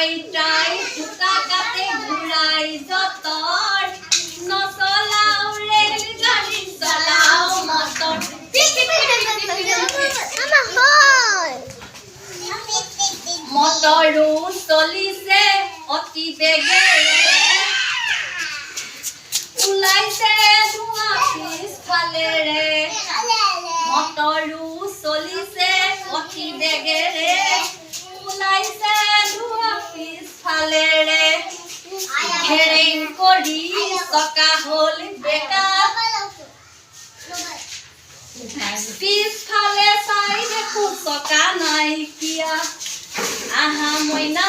আইতাই সুতা কাটে ঘূৰাই যতৰ নচলাও ৰেলগাড়ী চলাও মটৰ মটৰো চলিছে অতি বেগেৰে ওলাইছে ধোঁৱা পিছফালেৰে মটৰো চলিছে অতি বেগেৰে ওলাইছে ধোঁৱা পিছফালেৰে হেৰেং কৰি চকা হ'ল বেকা পিছফালে চাই দেখো চকা নাইকিয়া আহা মইনা